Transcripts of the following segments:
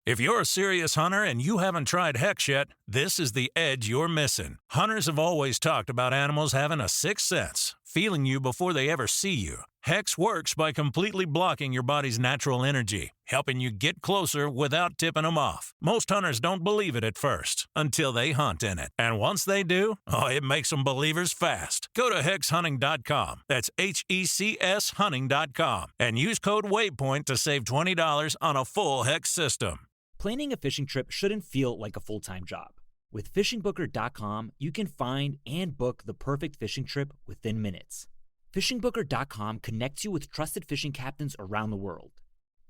If you're a serious hunter and you haven't tried Hex yet, this is the edge you're missing. Hunters have always talked about animals having a sixth sense, feeling you before they ever see you. Hex works by completely blocking your body's natural energy, helping you get closer without tipping them off. Most hunters don't believe it at first, until they hunt in it. And once they do, it makes them believers fast. Go to hexhunting.com. That's HECS hunting.com. And use code WAYPOINT to save $20 on a full Hex system. Planning a fishing trip shouldn't feel like a full-time job. With FishingBooker.com, you can find and book the perfect fishing trip within minutes. FishingBooker.com connects you with trusted fishing captains around the world.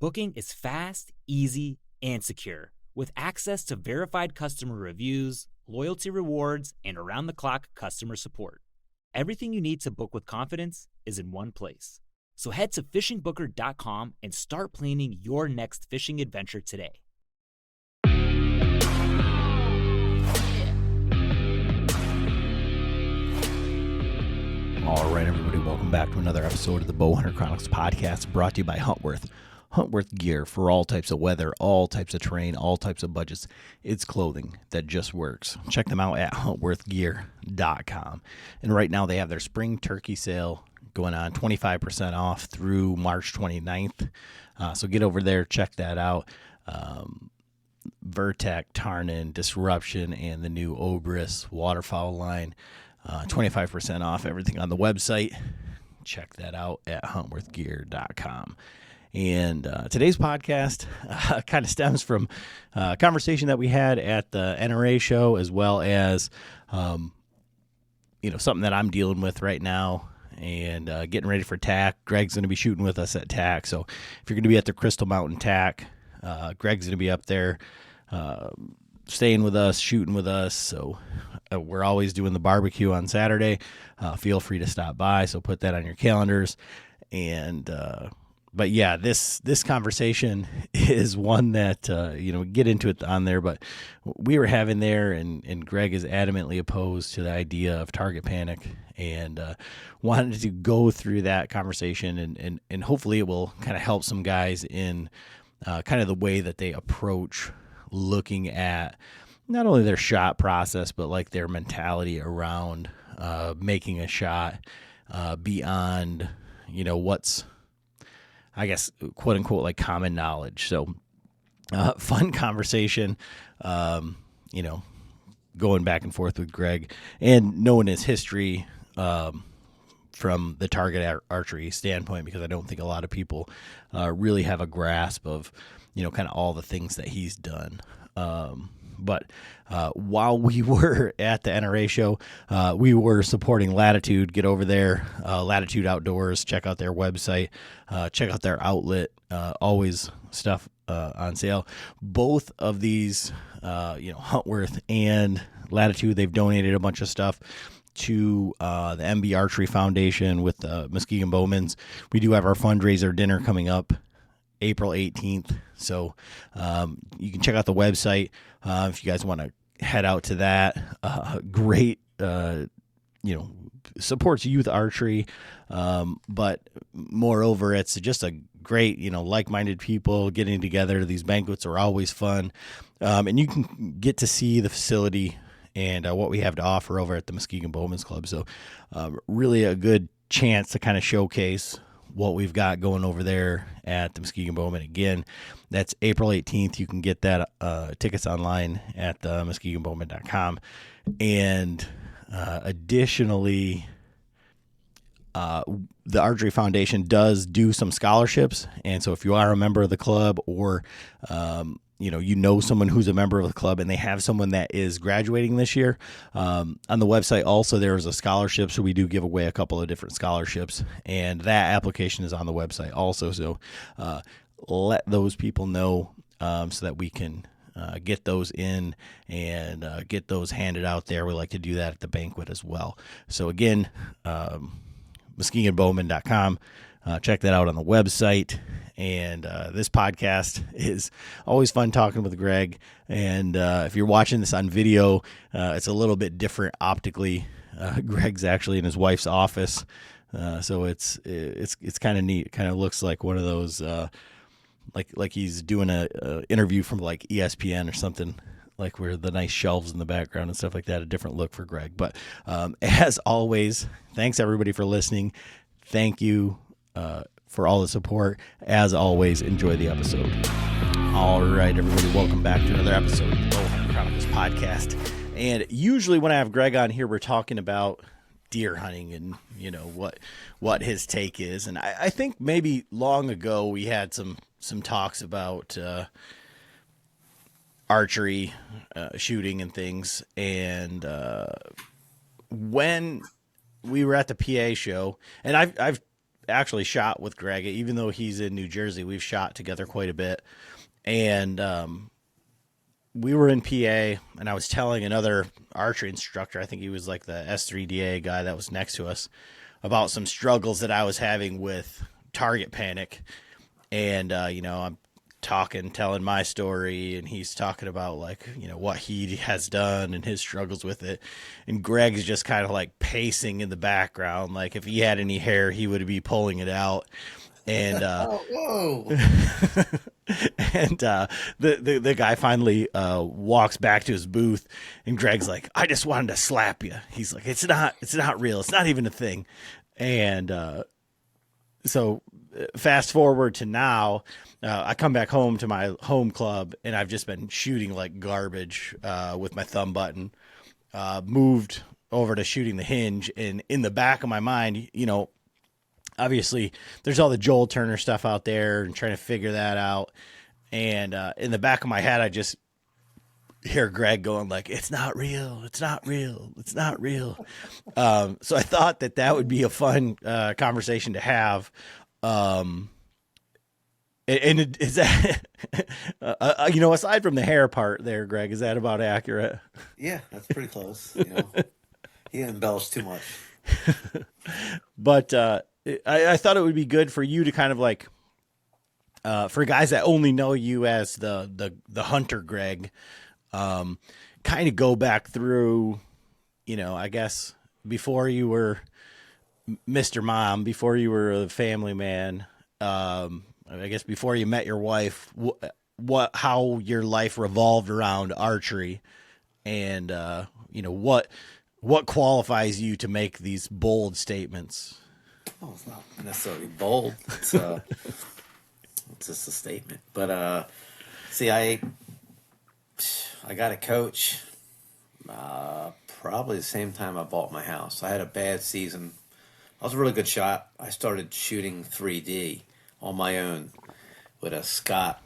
Booking is fast, easy, and secure, with access to verified customer reviews, loyalty rewards, and around-the-clock customer support. Everything you need to book with confidence is in one place. So head to FishingBooker.com and start planning your next fishing adventure today. All right, everybody, welcome back to another episode of the Bowhunter Chronicles podcast, brought to you by Huntworth. Huntworth gear for all types of weather, all types of terrain, all types of budgets. It's clothing that just works. Check them out at huntworthgear.com. And right now they have their spring turkey sale going on, 25% off through March 29th. So get over there, check that out. Vertec, Tarnin, Disruption, and the new Obris waterfowl line. 25% off everything on the website. Check that out at huntworthgear.com. And today's podcast kind of stems from a conversation that we had at the NRA show, as well as, something that I'm dealing with right now and getting ready for TAC. Greg's going to be shooting with us at TAC. So if you're going to be at the Crystal Mountain TAC, Greg's going to be up there staying with us, shooting with us. So we're always doing the barbecue on Saturday. Feel free to stop by. So put that on your calendars. And, but yeah, this conversation is one that, get into it on there, but we were having there and Greg is adamantly opposed to the idea of target panic and, wanted to go through that conversation and hopefully it will kind of help some guys in, kind of the way that they approach looking at not only their shot process, but like their mentality around making a shot beyond, what's, I guess, quote unquote, like common knowledge. So fun conversation, going back and forth with Greg and knowing his history from the target archery standpoint, because I don't think a lot of people really have a grasp of, kind of all the things that he's done. But while we were at the NRA show, we were supporting Latitude. Get over there, Latitude Outdoors. Check out their website. Check out their outlet. Always stuff on sale. Both of these, Huntworth and Latitude, they've donated a bunch of stuff to the MB Archery Foundation with the Muskegon Bowmans. We do have our fundraiser dinner coming up April 18th. So you can check out the website if you guys want to head out to that. Great, supports youth archery. But moreover, it's just a great, like-minded people getting together. These banquets are always fun. And you can get to see the facility and what we have to offer over at the Muskegon Bowman's Club. So really a good chance to kind of showcase what we've got going over there at the Muskegon Bowman. Again, that's April 18th. You can get that tickets online at muskegonbowman.com. And additionally, the Archery Foundation does do some scholarships. And so if you are a member of the club or, someone who's a member of the club and they have someone that is graduating this year, on the website also there is a scholarship. So we do give away a couple of different scholarships, and that application is on the website also. So let those people know so that we can get those in and get those handed out there. We like to do that at the banquet as well. So again, muskegonbowman.com. Check that out on the website. And this podcast is always fun talking with Greg. And if you're watching this on video, it's a little bit different optically. Greg's actually in his wife's office, so it's kind of neat. It kind of looks like one of those like he's doing a interview from like ESPN or something, like where the nice shelves in the background and stuff like that. A different look for Greg. But as always, thanks everybody for listening. Thank you for all the support. As always, enjoy the episode. All right, everybody, welcome back to another episode of the Bowhunter Chronicles podcast. And usually when I have Greg on here, we're talking about deer hunting and, you know, what his take is. And I think maybe long ago we had some talks about archery, shooting and things. And when we were at the PA show, and I've actually shot with Greg, even though he's in New Jersey, we've shot together quite a bit. And we were in PA, and I was telling another archery instructor, I think he was like the S3DA guy that was next to us, about some struggles that I was having with target panic. And, you know, I'm telling my story, and he's talking about, like, you know, what he has done and his struggles with it. And Greg's just kind of like pacing in the background. Like if he had any hair, he would be pulling it out. And whoa! And the guy finally walks back to his booth, and Greg's like, "I just wanted to slap you." He's like, "It's not real. It's not even a thing." And so fast forward to now, I come back home to my home club, and I've just been shooting like garbage with my thumb button. Moved over to shooting the hinge, and in the back of my mind, you know, obviously there's all the Joel Turner stuff out there and trying to figure that out. And in the back of my head, I just hear Greg going like, "It's not real. It's not real. It's not real." So I thought that would be a fun conversation to have. And is that, you know, aside from the hair part there, Greg, is that about accurate? Yeah, that's pretty close. You know, he embellished too much. But I thought it would be good for you to kind of like, for guys that only know you as the hunter Greg, kind of go back through, you know, I guess before you were Mr. Mom, before you were a family man, I guess before you met your wife, how your life revolved around archery, and you know, what qualifies you to make these bold statements. Oh, it's not necessarily bold. It's just a statement. But see, I got a coach probably the same time I bought my house. I had a bad season. I was a really good shot. I started shooting 3D on my own with a Scott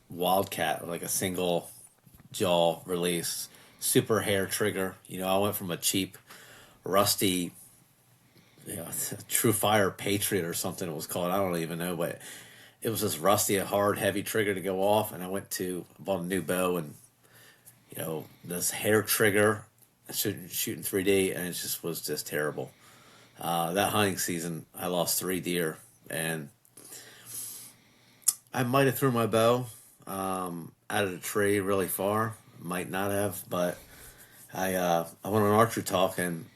Wildcat, like a single jaw release, super hair trigger. You know, I went from a cheap, rusty, you know, True Fire Patriot or something it was called. I don't even know, but it was this rusty, a hard, heavy trigger to go off. And I bought a new bow, and, you know, this hair trigger, shooting 3D, and it was just terrible. That hunting season, I lost 3 deer, and I might have threw my bow out of the tree really far. Might not have, but I went on Archery Talk and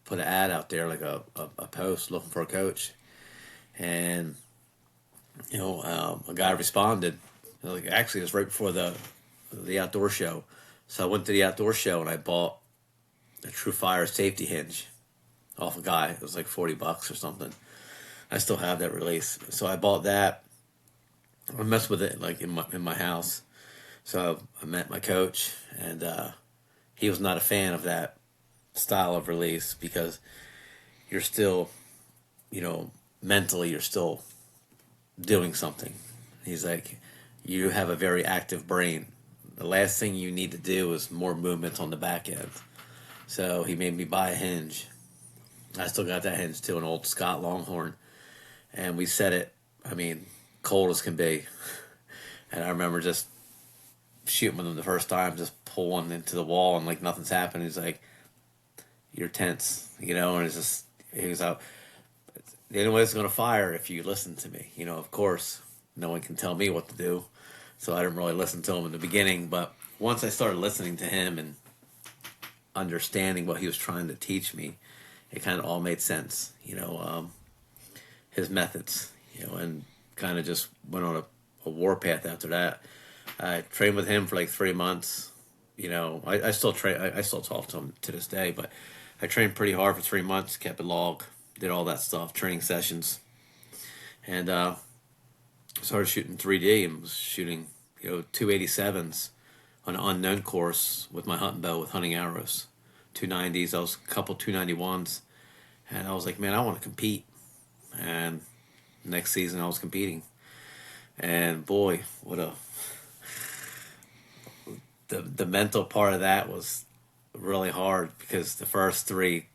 put an ad out there, like a post looking for a coach, and you know, a guy responded. Like, actually, it was right before the outdoor show, so I went to the outdoor show and I bought a True Fire safety hinge off a guy. It was like $40 or something. I still have that release, so I bought that. I messed with it like in my house. So I met my coach, and he was not a fan of that style of release, because you're still, you know, mentally you're still doing something. He's like, you have a very active brain. The last thing you need to do is more movement on the back end. So he made me buy a hinge. I still got that hinge too, an old Scott Longhorn. And we set it, I mean, cold as can be. And I remember just shooting with him the first time, just pull one into the wall and like nothing's happened. He's like, "You're tense," you know, and he was out. The only way it's going to fire if you listen to me, you know, of course, no one can tell me what to do. So I didn't really listen to him in the beginning, but once I started listening to him and understanding what he was trying to teach me, it kind of all made sense, you know, his methods, you know, and kind of just went on a a warpath after that. I trained with him for like 3 months. I still train. I still talk to him to this day, but I trained pretty hard for 3 months. Kept a log, did all that stuff, training sessions, and started shooting 3D and was shooting 287s on an unknown course with my hunting bow with hunting arrows, 290s. I was a couple 291s, and I was like, man, I want to compete. And next season I was competing, and boy, the mental part of that was really hard, because the first three,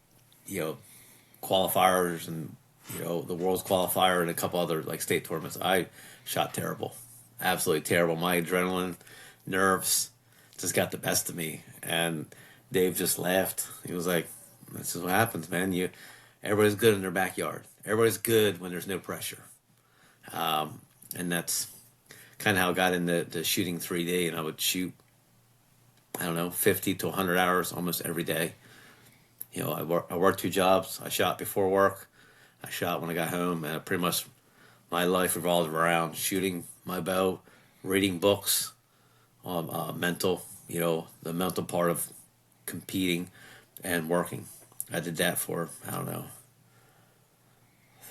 qualifiers and the world's qualifier and a couple other like state tournaments, I shot terrible, absolutely terrible. My adrenaline, nerves, just got the best of me. And Dave just laughed. He was like, "This is what happens, man. Everybody's good in their backyard. Everybody's good when there's no pressure." And that's kind of how I got into shooting 3D. And I would shoot, I don't know, 50 to 100 hours almost every day. I worked 2 jobs. I shot before work. I shot when I got home. And pretty much my life revolved around shooting my bow, reading books on mental, the mental part of competing, and working. I did that for, I don't know,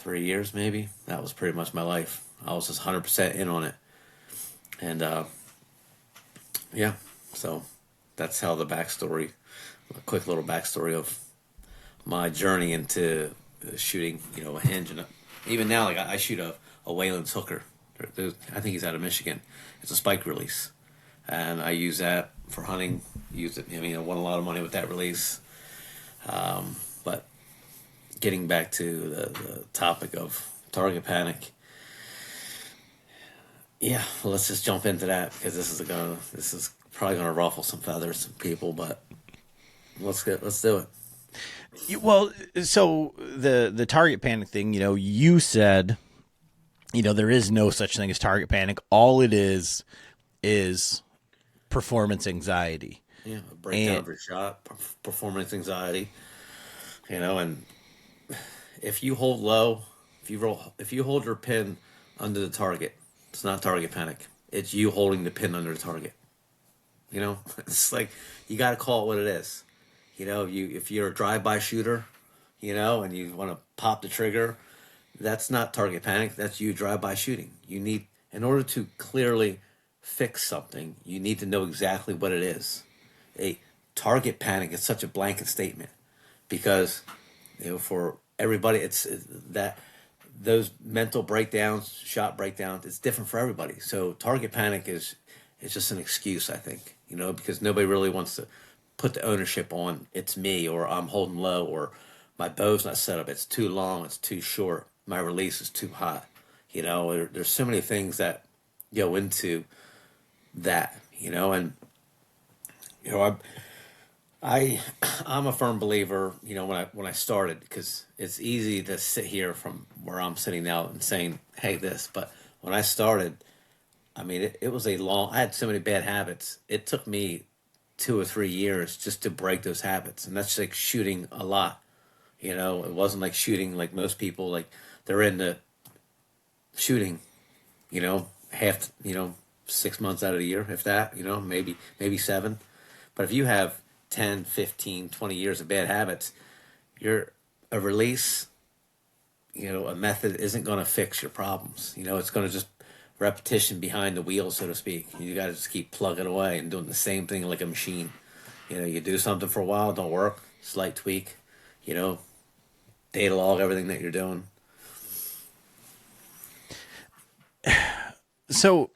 3 years maybe. That was pretty much my life. I was just 100% in on it. And yeah, so that's how the backstory, a quick little backstory of my journey into shooting, a hinge. And even now, like I shoot a Wayland's hooker. I think he's out of Michigan. It's a spike release, and I use that for hunting. I won a lot of money with that release. But getting back to the topic of target panic, yeah, well, let's just jump into that, because this is probably gonna ruffle some feathers, some people, but let's do it. Well, so the target panic thing, you said, there is no such thing as target panic. All it is performance anxiety. Yeah, a breakdown of your shot, performance anxiety. And if you hold low, if you hold your pin under the target, it's not target panic. It's you holding the pin under the target. It's like, you got to call it what it is. If you're a drive-by shooter, and you want to pop the trigger, that's not target panic. That's you drive-by shooting. In order to clearly fix something, you need to know exactly what it is. A target panic is such a blanket statement, because for everybody, it's that those mental breakdowns, shot breakdowns, it's different for everybody. So target panic is just an excuse, I think, because nobody really wants to put the ownership on, it's me, or I'm holding low, or my bow's not set up, it's too long, it's too short, my release is too hot. There's so many things that go into that, and I'm a firm believer, when I started, because it's easy to sit here from where I'm sitting now and saying, hey, this, but when I started, it was I had so many bad habits. It took me 2 or 3 years just to break those habits. And that's like shooting a lot. It wasn't like shooting like most people, like they're into shooting, half, 6 months out of the year, if that, maybe 7. But if you have 10, 15, 20 years of bad habits, a release, a method isn't going to fix your problems. It's going to just repetition behind the wheel, so to speak. You got to just keep plugging away and doing the same thing like a machine. You do something for a while, don't work, slight tweak, data log everything that you're doing. So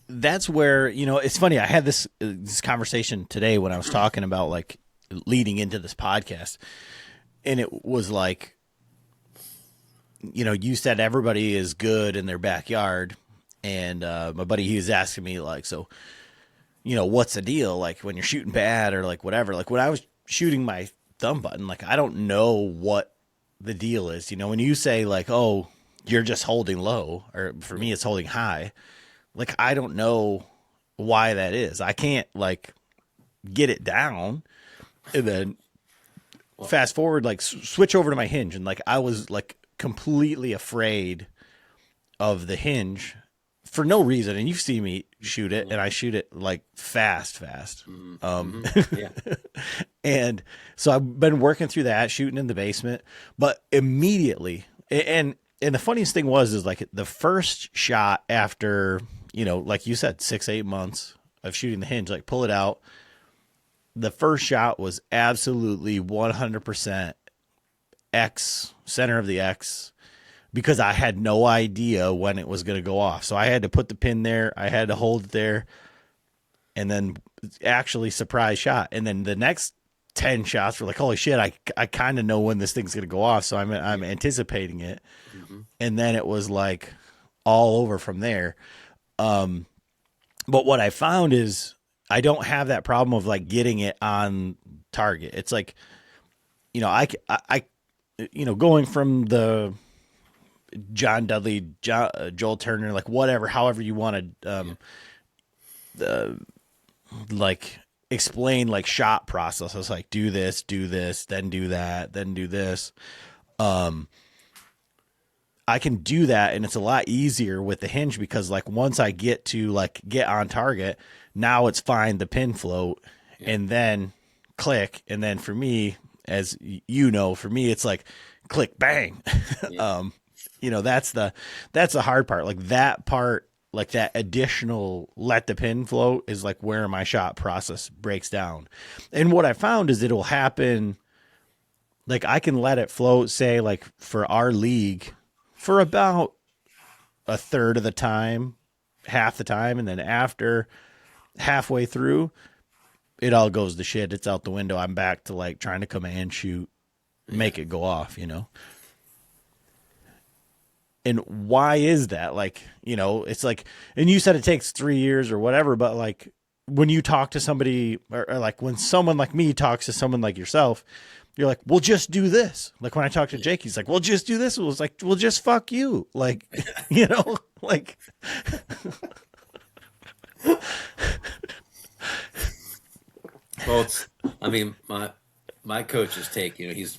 that's where, it's funny. I had this conversation today when I was talking about like leading into this podcast, and it was like, you said everybody is good in their backyard. And my buddy, he was asking me like, so, what's the deal? Like when you're shooting bad or like whatever, like when I was shooting my thumb button, like I don't know what the deal is. When you say like, oh, you're just holding low, or for me, it's holding high. Like, I don't know why that is. I can't like get it down. And then fast forward, like switch over to my hinge. And like, I was like completely afraid of the hinge for no reason. And you've seen me shoot it, and I shoot it like fast. Yeah. And so I've been working through that, shooting in the basement, but immediately, and the funniest thing is like the first shot after, like you said, 6-8 months of shooting the hinge, like pull it out. The first shot was absolutely 100% X, center of the X, because I had no idea when it was going to go off. So I had to put the pin there. I had to hold it there, and then actually surprise shot. And then the next 10 shots were like, holy shit, I kind of know when this thing's going to go off. So I'm anticipating it. Mm-hmm. And then it was like all over from there. But what I found is I don't have that problem of like getting it on target. It's like, I going from the John Dudley, Joel Turner, like whatever, however you want to, like explain like shot process. I was like, do this, then do that, then do this. I can do that, and it's a lot easier with the hinge because like once I get to like get on target, now it's find the pin float and then click. And then for me, as for me, it's like click, bang. Yeah. That's the hard part. Like that part, like that additional let the pin float is like where my shot process breaks down. And what I found is it'll happen. Like I can let it float, say like for our league for about a third of the time, half the time. And then after halfway through, it all goes to shit. It's out the window. I'm back to like trying to command shoot, make it go off, And why is that? Like, it's like, and you said it takes 3 years or whatever, but like when you talk to somebody or like when someone like me talks to someone like yourself, you're like, well, just do this. Like when I talk to Jake, he's like, well, just do this. It was like, well, just fuck you. Like, like. Well, my coach's take, he's,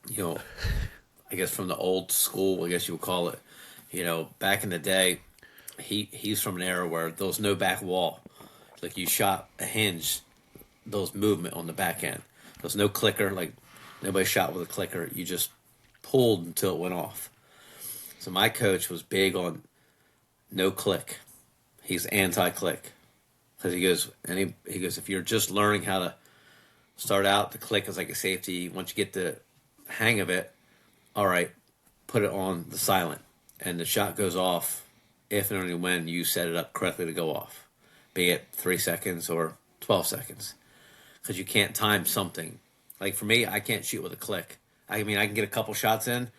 I guess from the old school, I guess you would call it, back in the day, he's from an era where there was no back wall. Like you shot a hinge, there was movement on the back end. There was no clicker, like nobody shot with a clicker. You just pulled until it went off. So my coach was big on no click. He's anti-click. Because he goes, if you're just learning how to start out, the click is like a safety. Once you get the hang of it, all right, put it on the silent. And the shot goes off if and only when you set it up correctly to go off. Be it 3 seconds or 12 seconds. Because you can't time something. Like for me, I can't shoot with a click. I mean, I can get a couple shots in.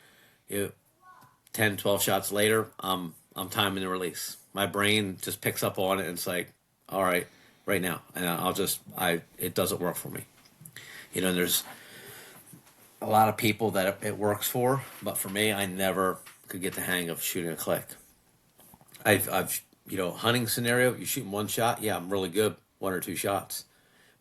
10, 12 shots later, I'm timing the release. My brain just picks up on it and it's like, all right, right now. And it doesn't work for me. There's a lot of people that it works for, but for me, I never could get the hang of shooting a click. I've hunting scenario, you shoot one shot, yeah, I'm really good, 1 or 2 shots.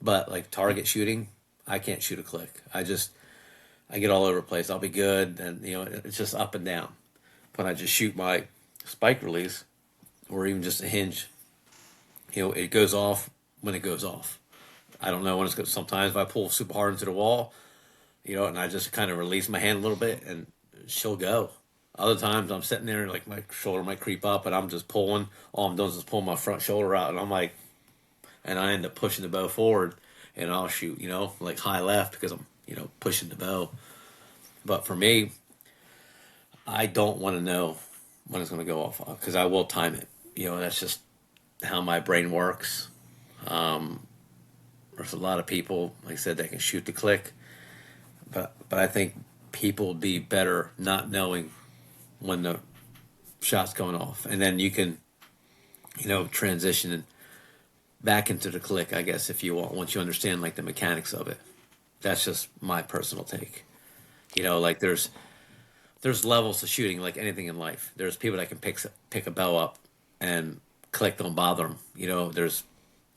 But like target shooting, I can't shoot a click. I get all over the place. I'll be good, and it's just up and down. When I just shoot my spike release, or even just a hinge, it goes off when it goes off. I don't know when it's going. Sometimes if I pull super hard into the wall, and I just kind of release my hand a little bit, and she'll go. Other times I'm sitting there, like my shoulder might creep up, and I'm just pulling. All I'm doing is just pulling my front shoulder out, and I'm like, and I end up pushing the bow forward, and I'll shoot, like high left because I'm, pushing the bow. But for me, I don't want to know when it's going to go off because I will time it. That's just how my brain works. There's a lot of people, like I said, that can shoot the click, but I think people would be better not knowing when the shot's going off, and then you can, transition back into the click, I guess, if you want, once you understand like the mechanics of it. That's just my personal take. Like there's levels to shooting, like anything in life. There's people that can pick a bow up and click don't bother them. There's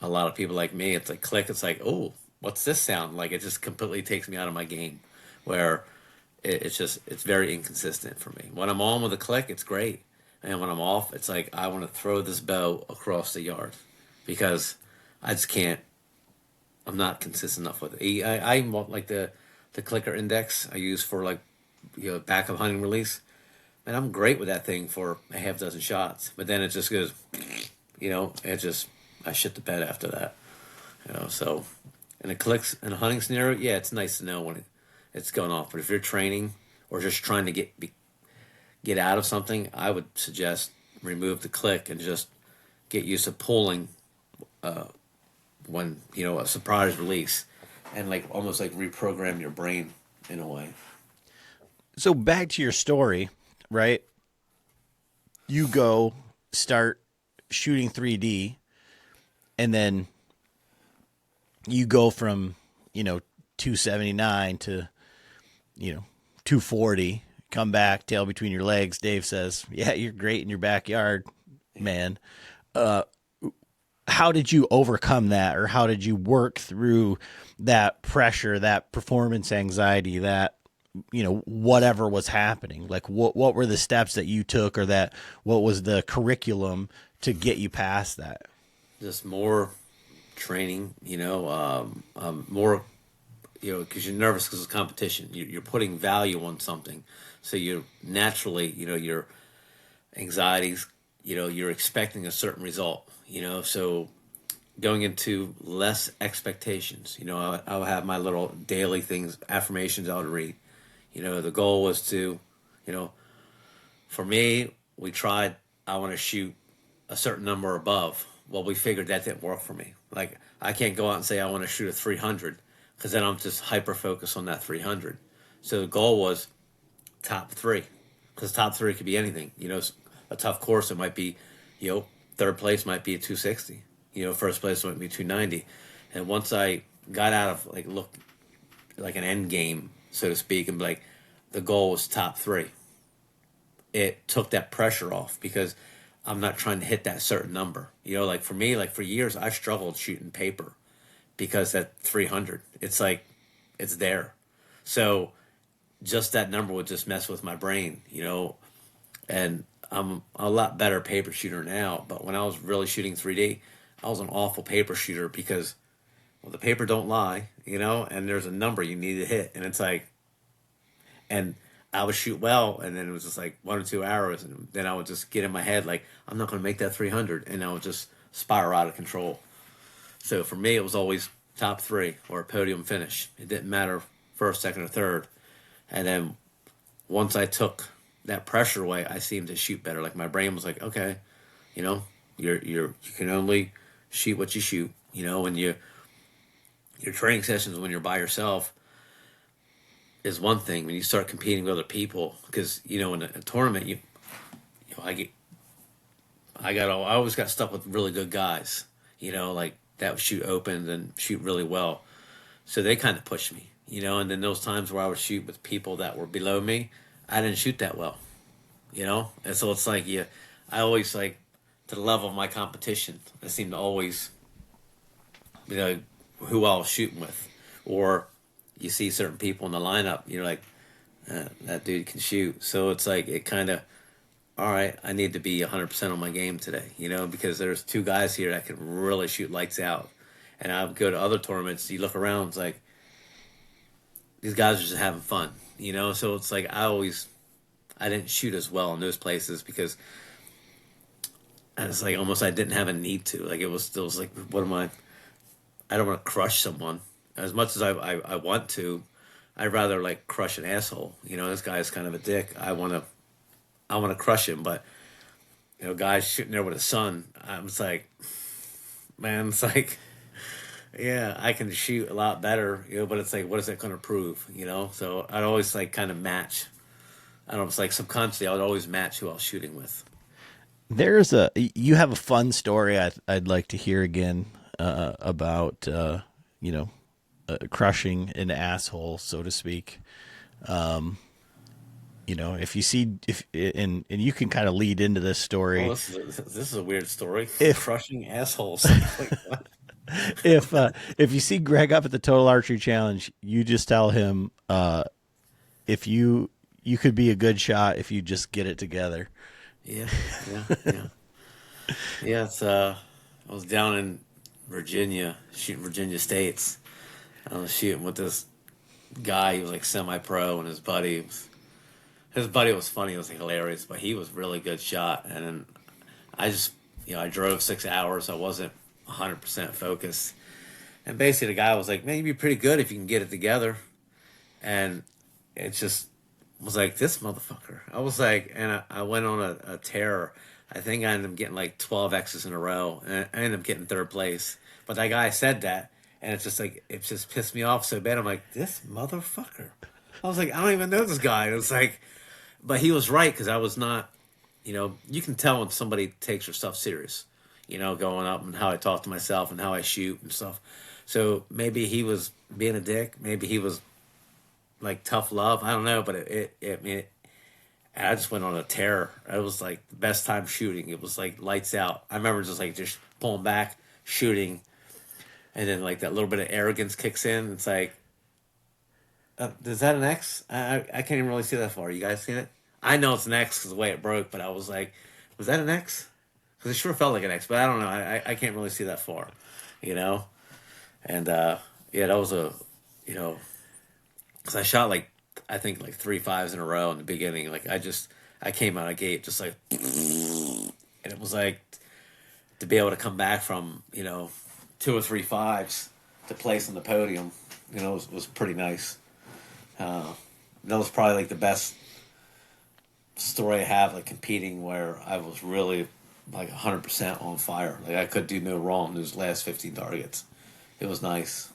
a lot of people like me. It's like click. It's like, oh, what's this sound? Like it just completely takes me out of my game. Where it's very inconsistent for me. When I'm on with a click, it's great. And when I'm off, it's like I want to throw this bow across the yard because I just can't. I'm not consistent enough with it. I'm like the clicker index I use for like backup hunting release, and I'm great with that thing for a half dozen shots. But then it just goes, it just I shit the bed after that. So in a hunting scenario, yeah, it's nice to know when it's going off. But if you're training or just trying to get out of something, I would suggest remove the click and just get used to pulling when a surprise release, and like almost like reprogram your brain in a way. So back to your story, right? You go start shooting 3D, and then you go from 279 to 240. Come back, tail between your legs. Dave says, "Yeah, you're great in your backyard, man." How did you overcome that, or how did you work through that pressure, that performance anxiety, that whatever was happening? Like what were the steps that you took, or what was the curriculum to get you past that? Just more training, more, because you're nervous because of competition. You're putting value on something, so you naturally, your anxieties, you're expecting a certain result. So going into less expectations, I'll have my little daily things, affirmations I would read. The goal was to, for me, I want to shoot a certain number above. Well, we figured that didn't work for me. Like, I can't go out and say I want to shoot a 300 because then I'm just hyper-focused on that 300. So the goal was top 3, because top 3 could be anything. A tough course, it might be, third place might be a 260. First place might be 290. And once I got out of like an end game, so to speak, and like the goal was top 3, it took that pressure off because I'm not trying to hit that certain number. Like for me, like for years, I struggled shooting paper because that 300, it's like, it's there. So just that number would just mess with my brain, and I'm a lot better paper shooter now, but when I was really shooting 3D, I was an awful paper shooter because, well, the paper don't lie, and there's a number you need to hit, and it's like, and I would shoot well, and then it was just like 1 or 2 arrows, and then I would just get in my head like, I'm not going to make that 300, and I would just spiral out of control. So for me, it was always top 3 or a podium finish. It didn't matter first, second, or third. And then once I took that pressure away, I seemed to shoot better. Like my brain was like, okay, you can only shoot what you shoot. When your training sessions when you're by yourself is one thing. When you start competing with other people, because in a tournament, I always got stuck with really good guys. Like that would shoot open and shoot really well. So they kind of pushed me. And then those times where I would shoot with people that were below me, I didn't shoot that well, And so it's like, I always like, to the level of my competition, I seem to always, who I was shooting with. Or you see certain people in the lineup, you're like, that dude can shoot. So it's like, it kind of, all right, I need to be 100% on my game today, because there's 2 guys here that can really shoot lights out. And I would go to other tournaments, you look around, it's like, these guys are just having fun, So it's like I didn't shoot as well in those places because it's like almost I didn't have a need to. Like it was like, what am I? I don't want to crush someone as much as I want to. I'd rather like crush an asshole. This guy's kind of a dick. I want to crush him, but guys shooting there with a son. I'm just like, man, it's like. Yeah, I can shoot a lot better, but it's like, what is that going to prove, So I'd always like kind of match. I don't know, it's like subconsciously I would always match who I was shooting with. You have a fun story I'd like to hear again about, crushing an asshole, so to speak. If you see, and you can kind of lead into this story. Oh, this is a weird story. Crushing assholes. Like, what? If you see Greg up at the Total Archery Challenge, you just tell him if you could be a good shot if you just get it together, Yeah, yeah. Yeah, I was down in Virginia, shooting Virginia States. I was shooting with this guy. He was like semi-pro, and his buddy was funny. It was like hilarious, but he was really good shot. And then I just, I drove 6 hours. I wasn't 100% focused. And basically, the guy was like, "Man, you'd be pretty good if you can get it together." And it just was like, this motherfucker. I was like, and I went on a tear. I think I ended up getting like 12 X's in a row, and I ended up getting third place. But that guy said that, and it's just like, it just pissed me off so bad. I'm like, this motherfucker. I was like, I don't even know this guy. And it's like, but he was right, because I was not, you can tell when somebody takes their stuff serious, going up and how I talk to myself and how I shoot and stuff. So maybe he was being a dick. Maybe he was like tough love. I don't know, but I just went on a tear. It was like the best time shooting. It was like lights out. I remember just pulling back, shooting, and then like that little bit of arrogance kicks in. It's like, is that an X? I can't even really see that far. You guys seen it? I know it's an X because the way it broke, but I was like, was that an X? Because it sure felt like an X, but I don't know. I can't really see that far, you know? And yeah, that was because I shot like, I think like 3 5s in a row in the beginning. Like I came out of gate just like, and it was like to be able to come back from 2 or 3 5s to place on the podium, was pretty nice. That was probably like the best story I have, like competing where I was really like 100% on fire. Like I could do no wrong in those last 15 targets. It was nice.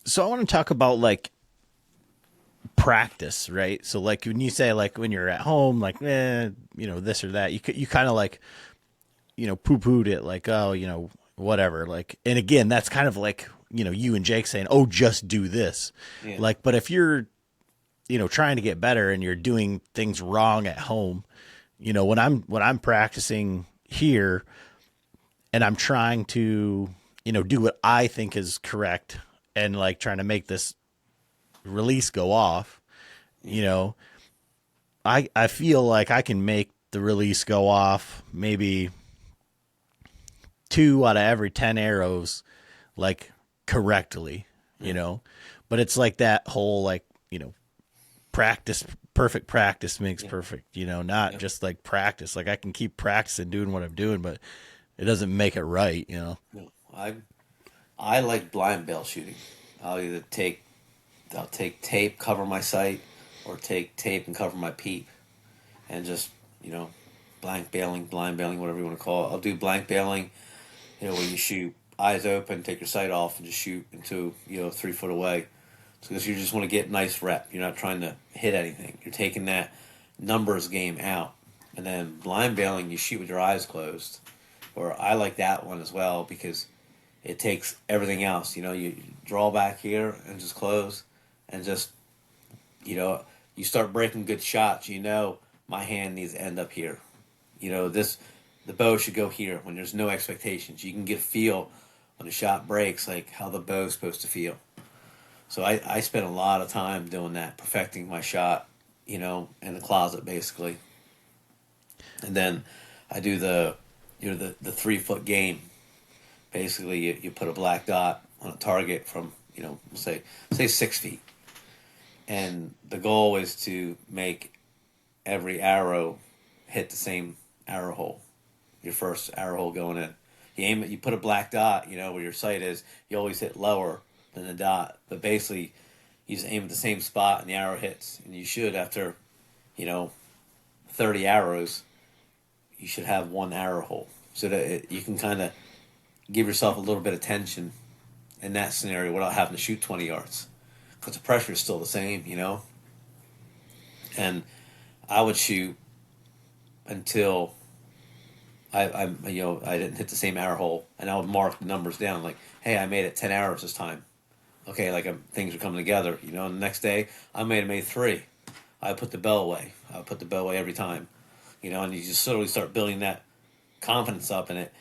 So I want to talk about like practice, right? So like when you say like when you're at home, like this or that, you kind of like poo-pooed it, like, oh, whatever, like, and again, that's kind of like you and Jake saying, oh, just do this. Yeah. Like, but if you're trying to get better and you're doing things wrong at home, when I'm practicing here and I'm trying to do what I think is correct and like trying to make this release go off, I feel like I can make the release go off maybe 2 out of every 10 arrows, like correctly, but it's like that whole, like, perfect practice makes perfect, not just like practice. Like I can keep practicing doing what I'm doing, but it doesn't make it right, No, I like blind bale shooting. I'll take tape, cover my sight, or take tape and cover my peep, and just blind bailing, whatever you want to call it. I'll do blank bailing, where you shoot eyes open, take your sight off, and just shoot into 3 foot away. Because you just want to get nice rep. You're not trying to hit anything. You're taking that numbers game out. And then blind bailing, you shoot with your eyes closed. Or I like that one as well because it takes everything else. You draw back here and just close. And just, you start breaking good shots. My hand needs to end up here. The bow should go here when there's no expectations. You can get a feel when the shot breaks, like how the bow's supposed to feel. So I spent a lot of time doing that, perfecting my shot, in the closet basically. And then I do the 3 foot game. Basically, you put a black dot on a target from say 6 feet, and the goal is to make every arrow hit the same arrow hole. Your first arrow hole going in. You put a black dot, where your sight is. You always hit lower than the dot, but basically you just aim at the same spot and the arrow hits. And you should, after 30 arrows, you should have 1 arrow hole, so that you can kind of give yourself a little bit of tension in that scenario without having to shoot 20 yards, because the pressure is still the same, And I would shoot until I didn't hit the same arrow hole, and I would mark the numbers down, like, hey, I made it 10 arrows this time. Okay, like things are coming together. And the next day, I made 3. I put the bow away. I put the bow away every time. And you just slowly start building that confidence up in it.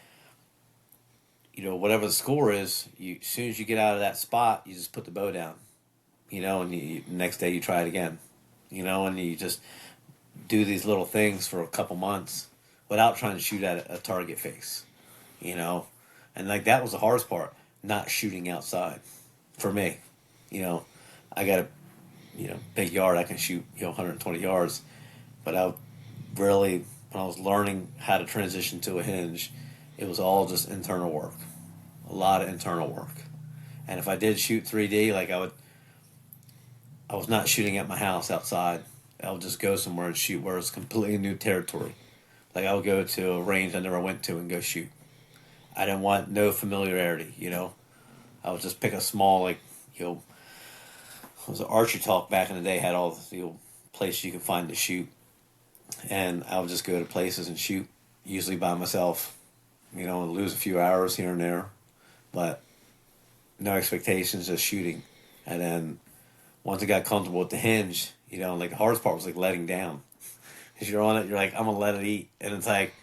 Whatever the score is, as soon as you get out of that spot, you just put the bow down. And the next day you try it again. And you just do these little things for a couple months without trying to shoot at a target face, and like that was the hardest part, not shooting outside for me. I got a big yard. I can shoot 120 yards, but I really, when I was learning how to transition to a hinge, it was all just internal work, a lot of internal work. And if I did shoot 3D, like I was not shooting at my house outside. I would just go somewhere and shoot where it's completely new territory. Like I would go to a range I never went to and go shoot. I didn't want no familiarity, I would just pick a small, it was an archery talk back in the day, had all the places you could find to shoot. And I would just go to places and shoot, usually by myself, and lose a few hours here and there. But no expectations, just shooting. And then once I got comfortable with the hinge, like the hardest part was like letting down. Because you're on it, you're like, I'm going to let it eat. And it's like,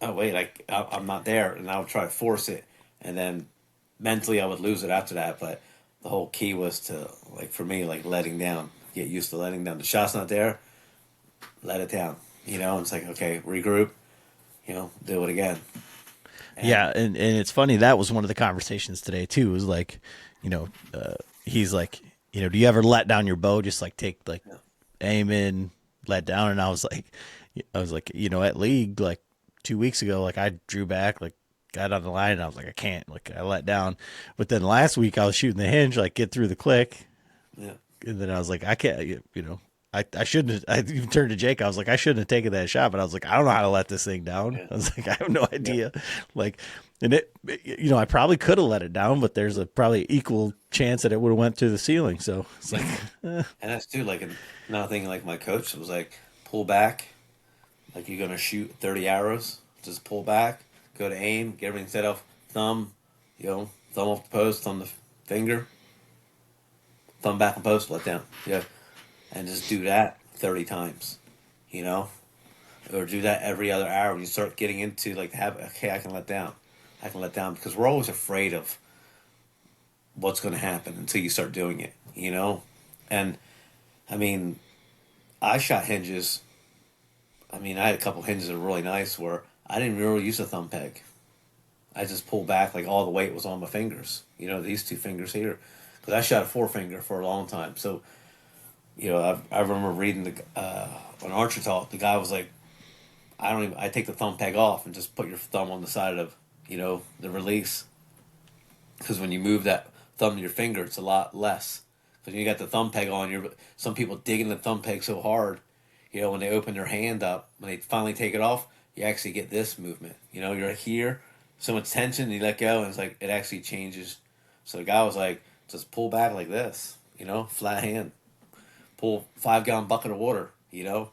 oh, wait, I'm not there. And I would try to force it. And then mentally I would lose it after that. But the whole key was to, for me, letting down. Get used to letting down. The shot's not there, let it down. And it's like, okay, regroup, do it again. And it's funny, that was one of the conversations today too. It was like, he's like, do you ever let down your bow? Just take aim in, let down. And I was like, at league 2 weeks ago, I drew back, got on the line, and I was like, I can't, I let down. But then last week I was shooting the hinge, get through the click. Yeah. And then I was like, I can't, I shouldn't. I even turned to Jake. I was like, I shouldn't have taken that shot, but I was like, I don't know how to let this thing down. Yeah. I was like, I have no idea. Yeah. And it, I probably could have let it down, but there's a probably equal chance that it would have went through the ceiling. So it's like, And that's too, another thing, my coach was like, pull back, you're gonna shoot 30 arrows, just pull back, go to aim, get everything set up, thumb off the post, thumb the finger, thumb back on post, let down, and just do that 30 times, or do that every other hour. You start getting into I can let down, because we're always afraid of what's going to happen until you start doing it, and I mean, I shot hinges. I mean, I had a couple hinges that were really nice where I didn't really use a thumb peg. I just pulled back, all the weight was on my fingers, these two fingers here, because I shot a forefinger for a long time. So I remember reading an archer talk. The guy was like, I take the thumb peg off and just put your thumb on the side of, the release. Because when you move that thumb to your finger, it's a lot less. Because when you got the thumb peg on, some people digging the thumb peg so hard, when they open their hand up, when they finally take it off, you actually get this movement. You're here, so much tension, and you let go, and it's it actually changes. So the guy was like, just pull back like this, flat hand. Pull 5-gallon bucket of water, and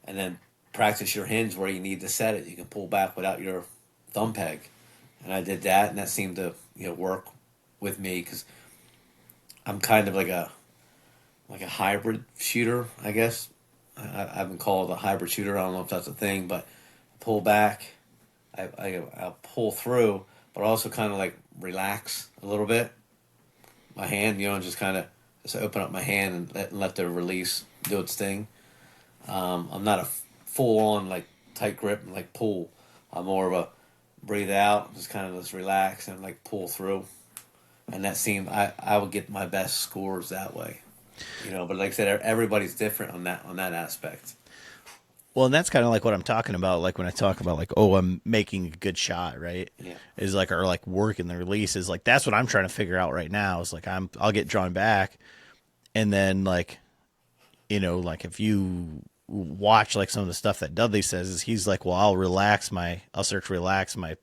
then practice your hinge where you need to set it. You can pull back without your thumb peg. And I did that, and that seemed to work with me, because I'm kind of like a hybrid shooter, I guess. I've been called a hybrid shooter. I don't know if that's a thing, but pull back, I'll pull through, but also kind of relax a little bit. My hand, and just kind of just open up my hand and let the release do its thing. I'm not a full-on tight grip and pull. I'm more of a breathe out, just kind of just relax and pull through. And that seemed I would get my best scores that way. But like I said, everybody's different on that aspect. Well, and that's kind of what I'm talking about. When I talk about I'm making a good shot, right? Yeah. Is or working the release is that's what I'm trying to figure out right now. Is I'll get drawn back, and then if you watch some of the stuff that Dudley says, is he's well, I'll start to relax my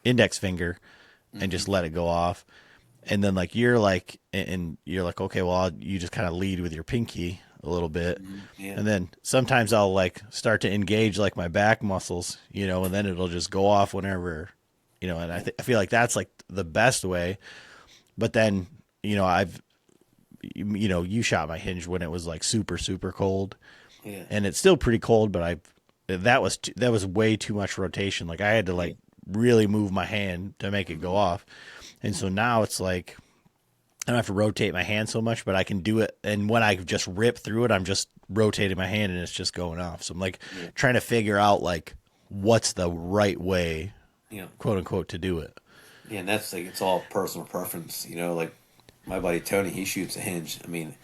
index finger and just let it go off. And then you're and you're okay, well, you just kind of lead with your pinky a little bit. Yeah. And then sometimes I'll start to engage my back muscles, and then it'll just go off whenever, and I feel that's the best way. But then, you shot my hinge when it was super, super cold. Yeah. And it's still pretty cold, but that was way too much rotation. I had to really move my hand to make it go off. And so now it's I don't have to rotate my hand so much, but I can do it. And when I just rip through it, I'm just rotating my hand and it's just going off. So I'm like trying to figure out like what's the right way, quote unquote, to do it. Yeah, and that's like, it's all personal preference. Like my buddy Tony, he shoots a hinge. I mean,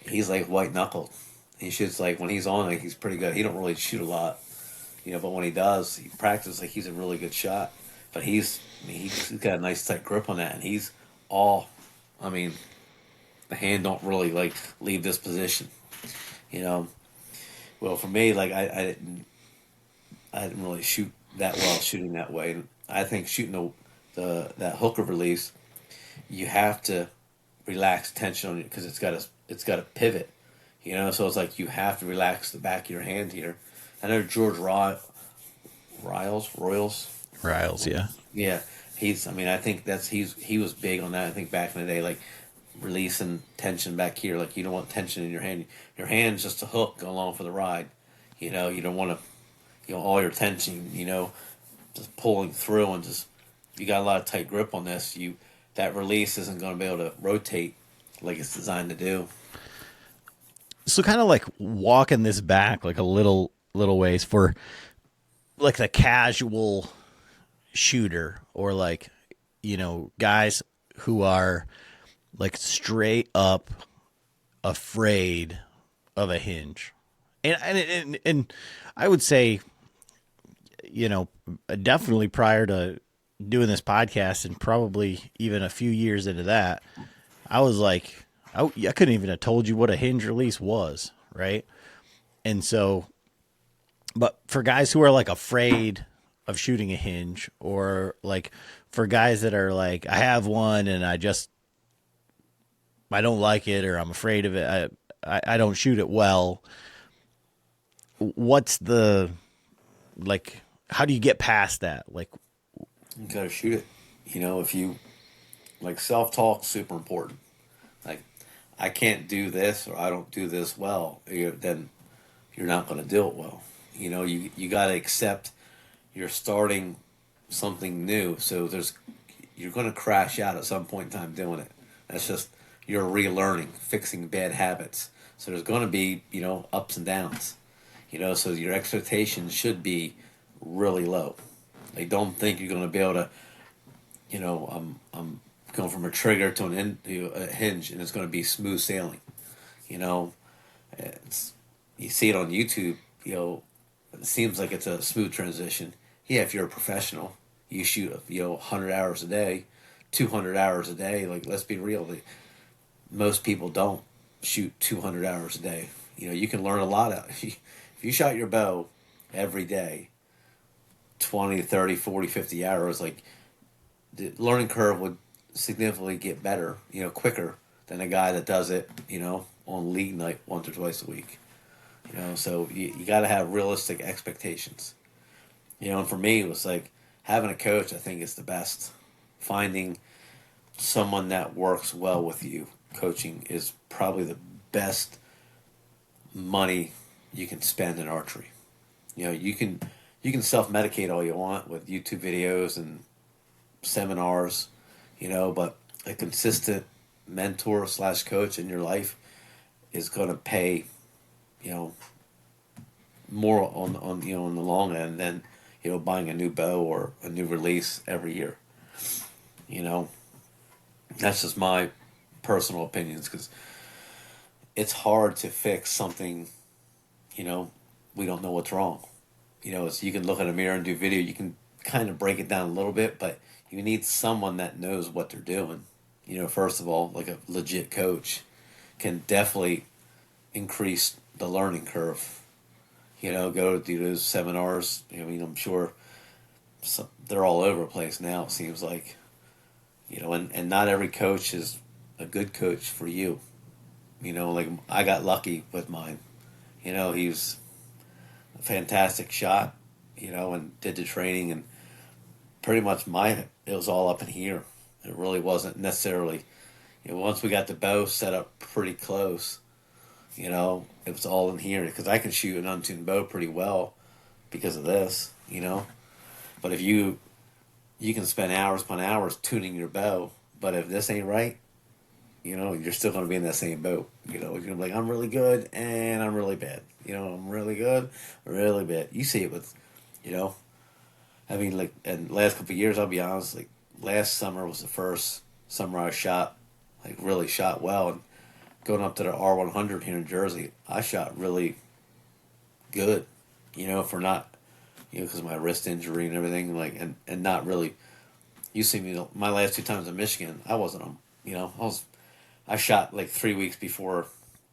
he's like white knuckled. He shoots like when he's on, like he's pretty good. He don't really shoot a lot, but when he does, he practices like he's a really good shot. But he's got a nice tight grip on that, and he's all. I mean, the hand don't really like leave this position, Well, for me, like I didn't really shoot that well shooting that way. And I think shooting that hooker release, you have to relax tension on it because it's got to pivot, So it's like you have to relax the back of your hand here. I know George Royals, yeah. Yeah, I think he was big on that. I think back in the day, like releasing tension back here, like you don't want tension in your hand. Your hand's just a hook going along for the ride. You don't want to, all your tension, just pulling through and just you got a lot of tight grip on this. That release isn't going to be able to rotate like it's designed to do. So kind of like walking this back like a little ways for like the casual shooter or like, guys who are like straight up afraid of a hinge. And I would say, definitely prior to doing this podcast and probably even a few years into that, I was like, I couldn't even have told you what a hinge release was, right? And so, but for guys who are like afraid of shooting a hinge, or like for guys that are like, I have one and I don't like it, or I'm afraid of it, I don't shoot it well. What's the, like, how do you get past that? Like, you gotta shoot it. If you, like, self-talk, super important. Like, I can't do this or I don't do this well, then you're not going to do it well. You got to accept you're starting something new. So you're going to crash out at some point in time doing it. That's just, you're relearning, fixing bad habits. So there's going to be, ups and downs. So your expectations should be really low. Like, don't think you're going to be able to, I'm going from a trigger to a hinge, and it's going to be smooth sailing. You see it on YouTube. It seems like it's a smooth transition. Yeah, if you're a professional, you shoot 100 hours a day, 200 hours a day. Like, let's be real. Most people don't shoot 200 hours a day. You can learn a lot out. If you shot your bow every day, 20, 30, 40, 50 hours, like, the learning curve would significantly get better, quicker than a guy that does it, on league night once or twice a week. So you got to have realistic expectations. And for me, it was like having a coach, I think, is the best. Finding someone that works well with you, coaching, is probably the best money you can spend in archery. You can self-medicate all you want with YouTube videos and seminars, but a consistent mentor / coach in your life is going to pay, more on the long end than, buying a new bow or a new release every year. That's just my personal opinions, because it's hard to fix something, we don't know what's wrong. So you can look at a mirror and do video, you can kind of break it down a little bit, but you need someone that knows what they're doing. First of all, like a legit coach can definitely increase the learning curve. Go to those seminars. I'm sure they're all over the place now, it seems like. And not every coach is a good coach for you. Like, I got lucky with mine. He was a fantastic shot, and did the training, and pretty much it was all up in here. It really wasn't necessarily, once we got the bow set up pretty close, it was all in here, because I can shoot an untuned bow pretty well because of this, But if you can spend hours upon hours tuning your bow, but if this ain't right, you're still going to be in that same boat. You're going to be like, I'm really good and I'm really bad. I'm really good, really bad. You see it with, I mean, like, in the last couple of years, I'll be honest, like, last summer was the first summer I shot, like, really shot well. And going up to the R100 here in Jersey, I shot really good, for not, because of my wrist injury and everything, like, and not really. You see me, my last 2 times in Michigan, I wasn't, I shot like 3 weeks before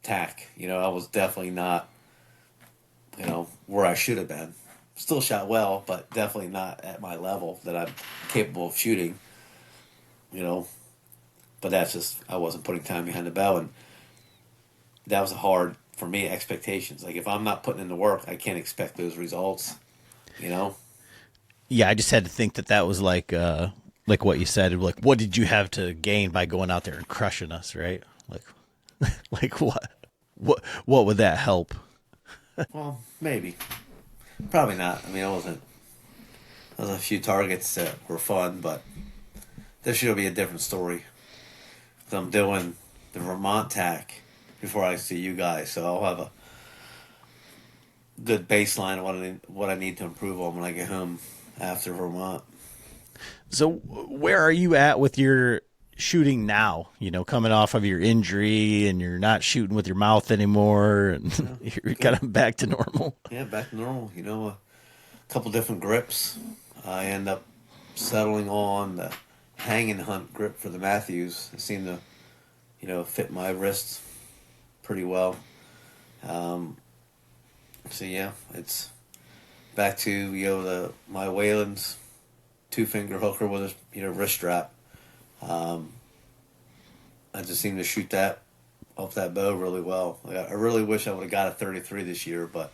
TAC. I was definitely not, where I should have been. Still shot well, but definitely not at my level that I'm capable of shooting. But that's just, I wasn't putting time behind the bow, and that was hard for me, expectations. Like, if I'm not putting in the work, I can't expect those results, Yeah, I just had to think that was like what you said. Like, what did you have to gain by going out there and crushing us, right? Like, like what would that help? Well, maybe. Probably not. I mean, there was a few targets that were fun, but this year will be a different story. So I'm doing the Vermont TAC before I see you guys, so I'll have a good baseline of what I need to improve on when I get home after Vermont. So where are you at with your shooting now? Coming off of your injury and you're not shooting with your mouth anymore, and you're kind of back to normal. Yeah, back to normal. A couple different grips. I end up settling on the hang and hunt grip for the Matthews. It seemed to, fit my wrist pretty well. So yeah, it's back to my Wayland's 2-finger hooker with a wrist strap. I just seem to shoot that off that bow really well. Like, I really wish I would have got a 33 this year, but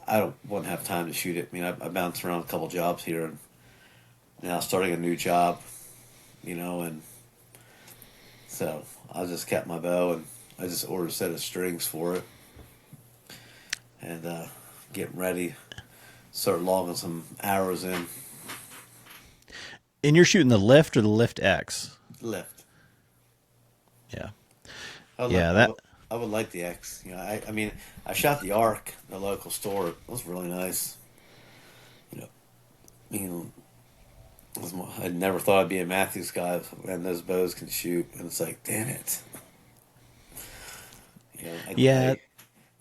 I wouldn't have time to shoot it. I mean, I bounced around a couple jobs here, and now starting a new job, and so I just kept my bow, and I just ordered a set of strings for it, and getting ready, start logging some arrows in. And you're shooting the lift or the lift X? Lift. Yeah. I would like the X. I mean, I shot the Arc, the local store. It was really nice. I never thought I'd be a Matthews guy, and those bows can shoot, and it's like, damn it.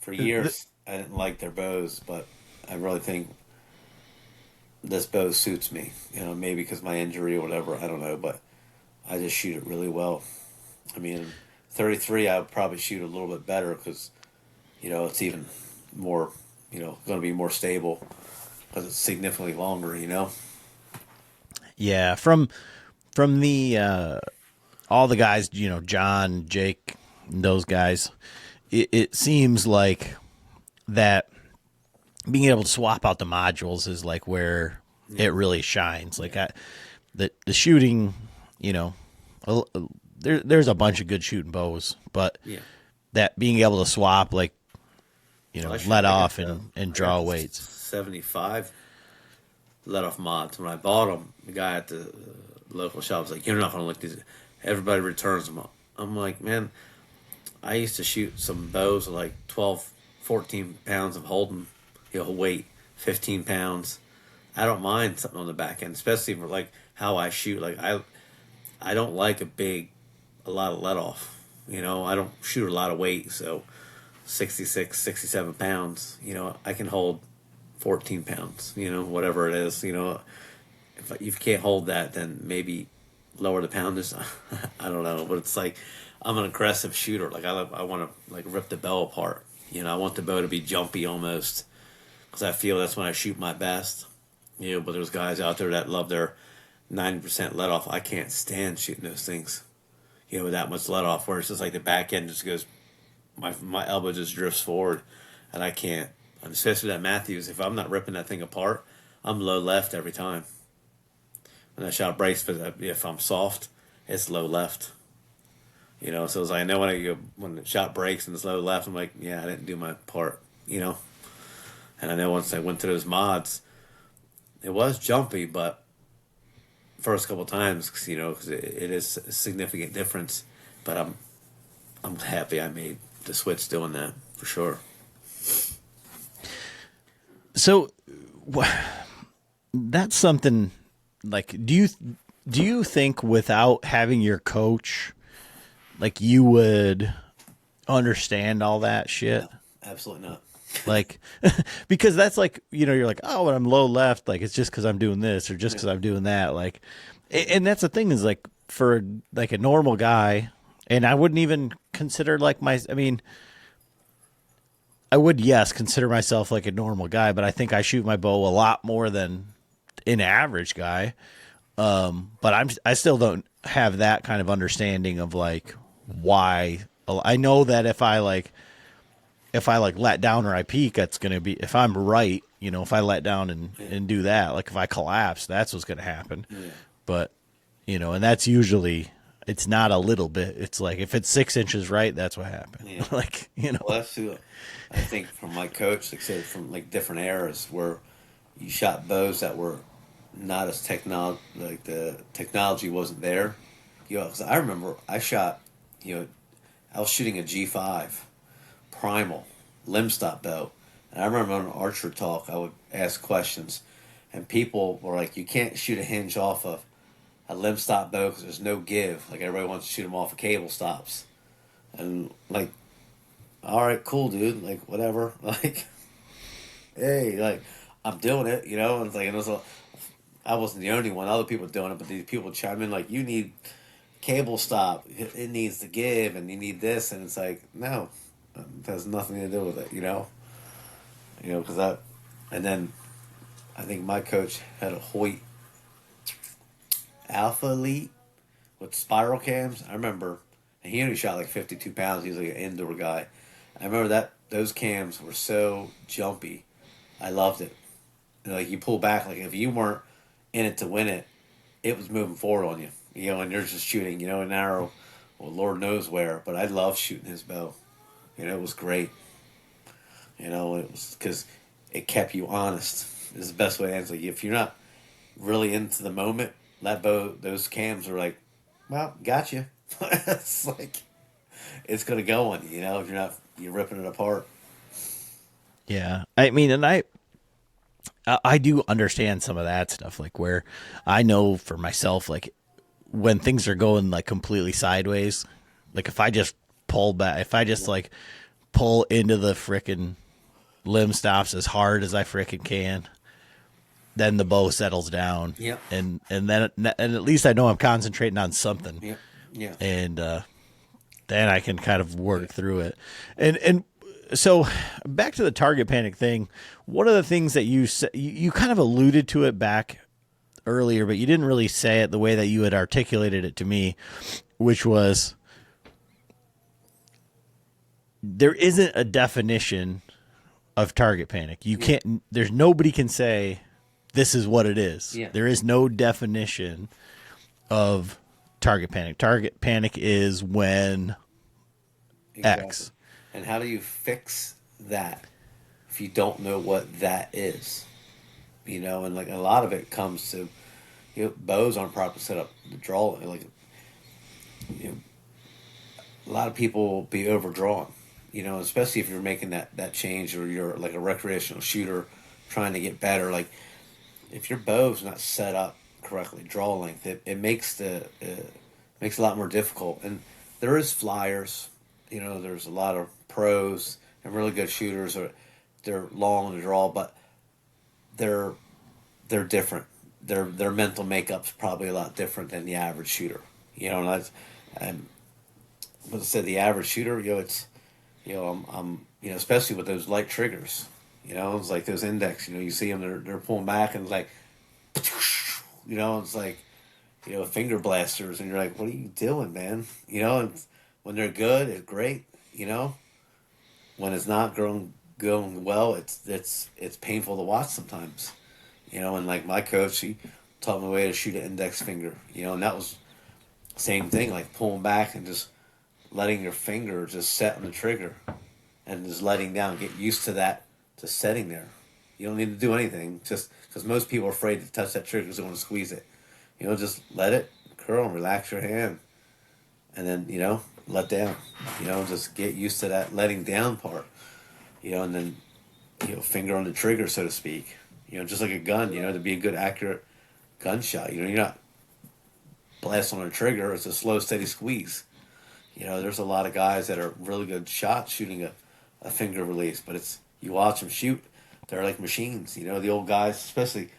For years, I didn't like their bows, but I really think this bow suits me. Maybe because of my injury or whatever, I don't know, but I just shoot it really well. I mean, 33, I would probably shoot a little bit better because, it's even more, going to be more stable because it's significantly longer, Yeah, from the all the guys, John, Jake, those guys, it seems like that being able to swap out the modules is like where it really shines. Like the shooting, there's a bunch of good shooting bows, but that being able to swap, like, let off and draw weights. 75 let off mods. When I bought them, the guy at the local shop was like, "You're not going to like these. Everybody returns them." I'm like, man, I used to shoot some bows with like 12, 14 pounds of holding, weight, 15 pounds. I don't mind something on the back end, especially for like how I shoot. Like I don't like a lot of let off. I don't shoot a lot of weight, so 66, 67 pounds. I can hold 14 pounds. Whatever it is. If you can't hold that, then maybe lower the poundage. I don't know, but it's like I'm an aggressive shooter. Like I want to like rip the bow apart. I want the bow to be jumpy almost, because I feel that's when I shoot my best. But there's guys out there that love their 90% let off. I can't stand shooting those things, with that much let off, where it's just like the back end just goes, my elbow just drifts forward, and I can't. And especially that Matthews, if I'm not ripping that thing apart, I'm low left every time. When I shot breaks, but if I'm soft, it's low left. So it's like, I know when the shot breaks and it's low left, I'm like, yeah, I didn't do my part. And I know once I went to those mods, it was jumpy, but first couple times, because it is a significant difference but I'm happy I made the switch doing that for sure. So that's something like, do you think without having your coach, like you would understand all that shit? No, absolutely not. Like, because that's like, you're like, oh, when I'm low left, like it's just because I'm doing this or just because I'm doing that. Like, and that's the thing is like for like a normal guy, and I wouldn't even consider like I would, yes, consider myself like a normal guy, but I think I shoot my bow a lot more than an average guy. But I still don't have that kind of understanding of like why. I know that if I let down or I peak, that's going to be, if I'm right, if I let down and do that, like if I collapse, that's what's going to happen. Yeah. But, and that's usually, it's not a little bit. It's like, if it's 6 inches right, that's what happened. Yeah. Like, Well, that's too, I think from my coach, like I said, from like different eras where you shot bows that were not as like the technology wasn't there. 'Cause I remember I shot, I was shooting a G5 primal limb stop bow, and I remember on Archer Talk I would ask questions, and people were like, "You can't shoot a hinge off of a limb stop bow because there's no give. Like everybody wants to shoot them off of cable stops," and like, all right, cool, dude. Like whatever. Like, hey, like I'm doing it, And it's like, I wasn't the only one. Other people were doing it, but these people chime in like, "You need cable stop. It needs to give, and you need this," and it's like, no. It has nothing to do with it, because and then I think my coach had a Hoyt Alpha Elite with spiral cams. I remember, and he only shot like 52 pounds. He was like an indoor guy. I remember those cams were so jumpy. I loved it. And like you pull back, like if you weren't in it to win it, it was moving forward on you, and you're just shooting, an arrow, well, Lord knows where. But I love shooting his bow. It was great. It was because it kept you honest. Is the best way to answer. Like, if you're not really into the moment, those cams are like, well, gotcha. It's like, it's gonna go on you. If you're ripping it apart. Yeah, I mean, and I do understand some of that stuff. Like where I know for myself, like when things are going like completely sideways, like if I just pull back, if I just like pull into the frickin' limb stops as hard as I frickin' can, then the bow settles down. Yep. And at least I know I'm concentrating on something. Yep. Yeah. And then I can kind of work through it. And so back to the target panic thing. One of the things that you kind of alluded to it back earlier, but you didn't really say it the way that you had articulated it to me, which was, there isn't a definition of target panic. You can't, nobody can say this is what it is. Yeah. There is no definition of target panic. Target panic is when X. And how do you fix that if you don't know what that is? And like a lot of it comes to, bows aren't properly set up to draw. Like, a lot of people will be overdrawn. Especially if you're making that change or you're like a recreational shooter trying to get better. Like, if your bow's not set up correctly, draw length, it makes makes it a lot more difficult. And there is flyers, there's a lot of pros and really good shooters, or they're long to draw, but they're different. Their mental makeup's probably a lot different than the average shooter. And but I said the average shooter, it's. I'm especially with those light triggers, it's like those index, you see them, they're pulling back and it's like, it's like, finger blasters, and you're like, what are you doing, man? And when they're good, it's great, when it's not going well, it's painful to watch sometimes, and like my coach, he taught me a way to shoot an index finger, and that was same thing, like pulling back and just letting your finger just set on the trigger and just letting down. Get used to that, to setting there. You don't need to do anything, just because most people are afraid to touch that trigger because they want to squeeze it. Just let it curl and relax your hand. And then, let down. Just get used to that letting down part. And then finger on the trigger, so to speak. Just like a gun. To be a good accurate gunshot. You're not blasting on a trigger. It's a slow, steady squeeze. There's a lot of guys that are really good shots shooting a finger release, but you watch them shoot, they're like machines. The old guys, especially.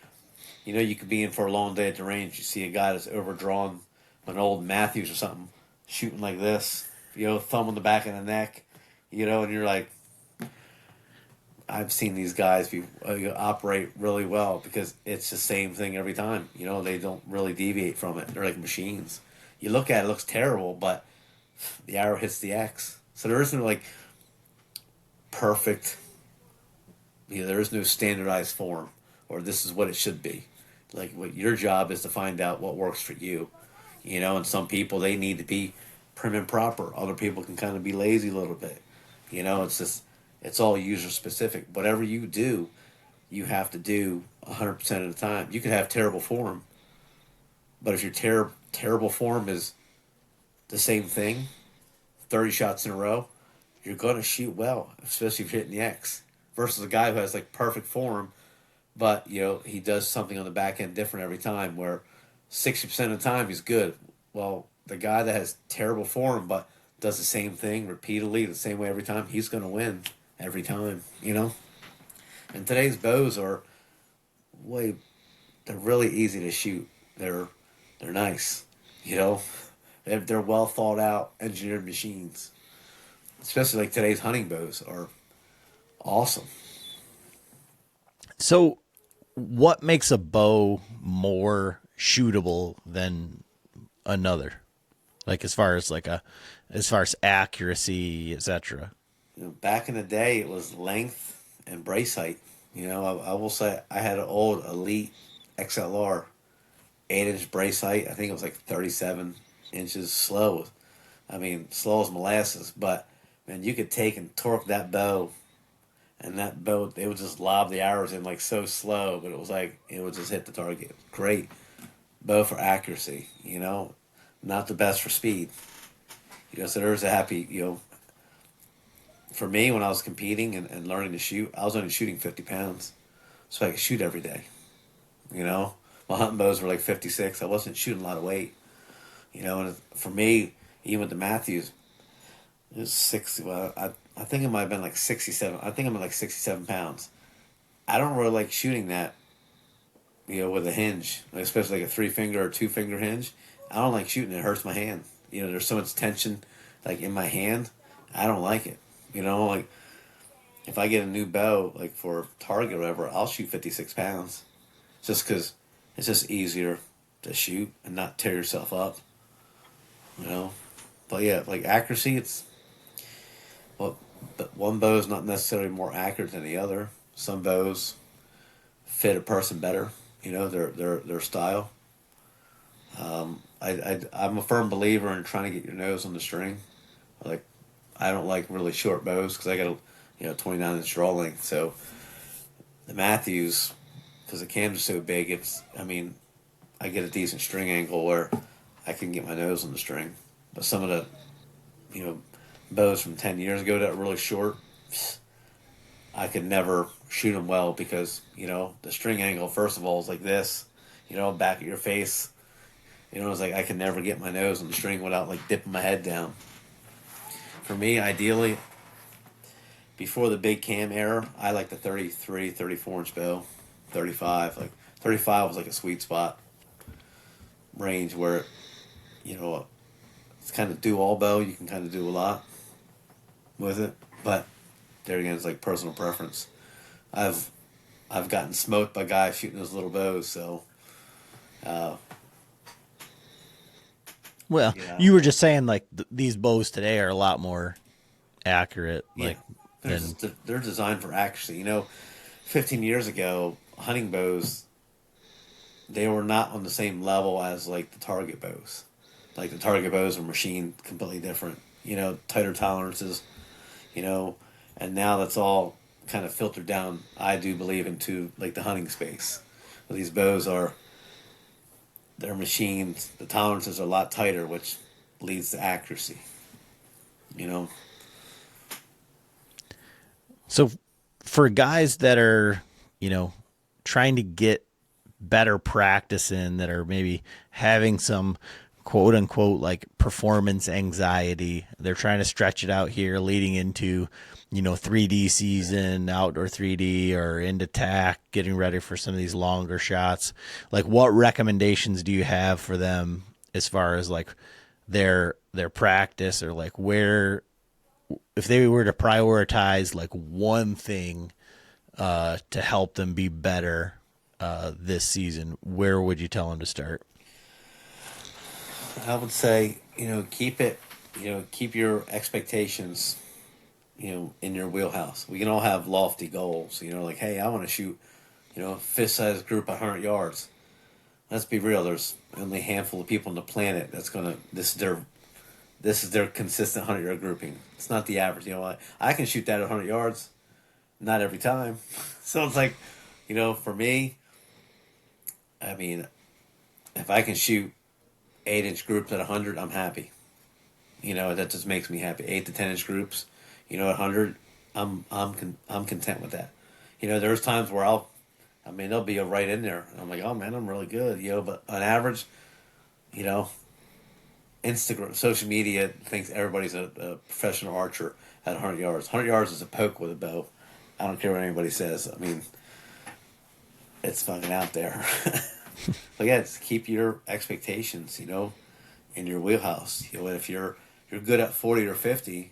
You could be in for a long day at the range. You see a guy that's overdrawn, an old Matthews or something, shooting like this, thumb on the back of the neck, and you're like, I've seen these guys operate really well because it's the same thing every time. They don't really deviate from it. They're like machines. You look at it, it looks terrible, but the arrow hits the X. So there isn't like perfect, there is no standardized form or this is what it should be. Like what your job is to find out what works for you. And some people, they need to be prim and proper. Other people can kind of be lazy a little bit. It's all user specific. Whatever you do, you have to do 100% of the time. You could have terrible form, but if your terrible form is the same thing, 30 shots in a row, you're going to shoot well, especially if you're hitting the X. Versus a guy who has like perfect form, but he does something on the back end different every time, where 60% of the time he's good. Well, the guy that has terrible form but does the same thing repeatedly the same way every time, he's going to win every time. And today's bows are they're really easy to shoot. They're nice. They're well thought out, engineered machines. Especially like today's hunting bows are awesome. So, what makes a bow more shootable than another? Like as far as accuracy, etc. Back in the day, it was length and brace height. I will say I had an old Elite XLR, 8-inch brace height. I think it was like 37 inches slow. Slow as molasses. But man, you could take and torque that bow. And that bow, they would just lob the arrows in like so slow, but it was like, it would just hit the target. Great bow for accuracy, not the best for speed. So there's a happy, for me, when I was competing and learning to shoot, I was only shooting 50 pounds. So I could shoot every day, My hunting bows were like 56. I wasn't shooting a lot of weight, and for me, even with the Matthews, it was 60. Well, I think it might have been like 67. I think I'm at like 67 pounds. I don't really like shooting that, with a hinge, especially like a 3-finger or 2-finger hinge. I don't like shooting it. It hurts my hand. There's so much tension, like in my hand. I don't like it. Like if I get a new bow, like for target or whatever, I'll shoot 56 pounds, just because it's just easier to shoot and not tear yourself up. But yeah, like accuracy, but one bow is not necessarily more accurate than the other. Some bows fit a person better, their style. I'm a firm believer in trying to get your nose on the string. Like, I don't like really short bows because I got a 29-inch draw length. So the Matthews, because the cam's so big, I get a decent string angle where I can get my nose on the string. But some of the, bows from 10 years ago that were really short, I could never shoot them well because, the string angle, first of all, is like this, back at your face. It's like I could never get my nose on the string without like dipping my head down. For me, ideally, before the big cam era, I like the 33, 34-inch bow, 35. Like 35 was like a sweet spot range where, it's kind of do-all bow. You can kind of do a lot with it, but there again, it's like personal preference. I've gotten smoked by guys shooting those little bows, so. Well, you were just saying like these bows today are a lot more accurate. Like they're designed for accuracy. 15 years ago, hunting bows, they were not on the same level as like the target bows. Like the target bows were machined completely different. Tighter tolerances. And now that's all kind of filtered down, I do believe, into like the hunting space. But these bows they're machined, the tolerances are a lot tighter, which leads to accuracy. You know, So for guys that are, trying to get better practice in, that are maybe having some quote unquote like performance anxiety, they're trying to stretch it out here leading into, 3D season, outdoor 3D, or into TAC, getting ready for some of these longer shots. Like, what recommendations do you have for them as far as like their practice, or like where, if they were to prioritize like one thing to help them be better this season, where would you tell them to start? I would say, keep it, keep your expectations, in your wheelhouse. We can all have lofty goals, like, hey, I want to shoot, fist-sized group 100 yards. Let's be real. There's only a handful of people on the planet that's gonna. This is their consistent 100-yard grouping. It's not the average. I can shoot that at 100 yards, not every time. So it's like, for me, I mean, if I can shoot 8-inch groups at 100, I'm happy. That just makes me happy. 8 to 10-inch groups, at 100, I'm content with that. There's times where they'll be right in there. And I'm like, oh man, I'm really good. But on average, Instagram, social media thinks everybody's a professional archer at 100 yards. 100 yards is a poke with a bow. I don't care what anybody says. I mean, it's fucking out there. But yeah, just keep your expectations, in your wheelhouse. If you're good at 40 or 50,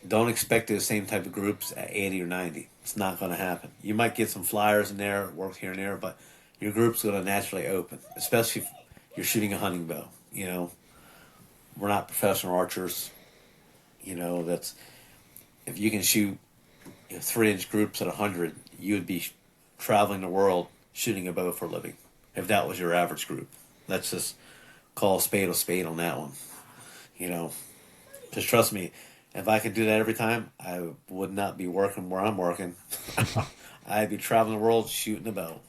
don't expect the same type of groups at 80 or 90. It's not going to happen. You might get some flyers in there, work here and there, but your group's going to naturally open, especially if you're shooting a hunting bow. We're not professional archers. That's, if you can shoot 3-inch groups at 100, you would be traveling the world shooting a bow for a living. If that was your average group, let's just call a spade on that one. Just trust me. If I could do that every time, I would not be working where I'm working. I'd be traveling the world shooting a bow.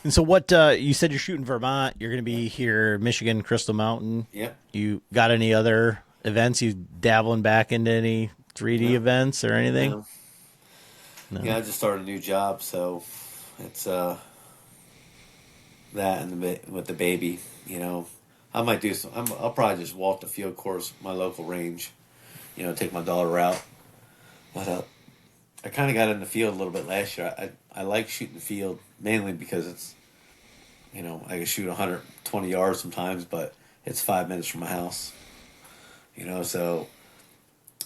And so what, you said you're shooting Vermont, you're going to be here, Michigan, Crystal Mountain. Yep. You got any other events? You dabbling back into any 3D events or anything? No. Yeah, I just started a new job, so it's that and with the baby, I might do some. I'll probably just walk the field course, my local range, take my daughter out. But I kind of got in the field a little bit last year. I like shooting the field mainly because it's, I can shoot 120 yards sometimes, but it's 5 minutes from my house. So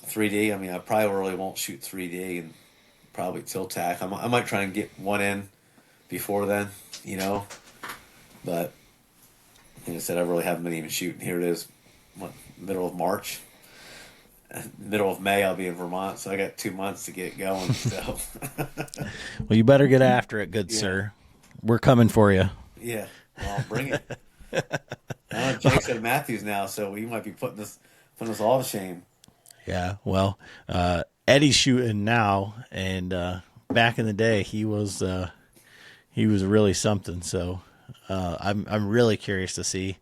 3D. I mean, I probably really won't shoot 3D and probably till TAC. I might try and get one in before then, But like I said, I really haven't been even shooting. Here it is, middle of March. Middle of May, I'll be in Vermont, so I got 2 months to get going. So, well, you better get after it, good sir. We're coming for you. Yeah, well, bring it. Jake's at Matthews now, so we might be putting us all to shame. Yeah, well, Eddie's shooting now, and back in the day, he was really something. So I'm really curious to see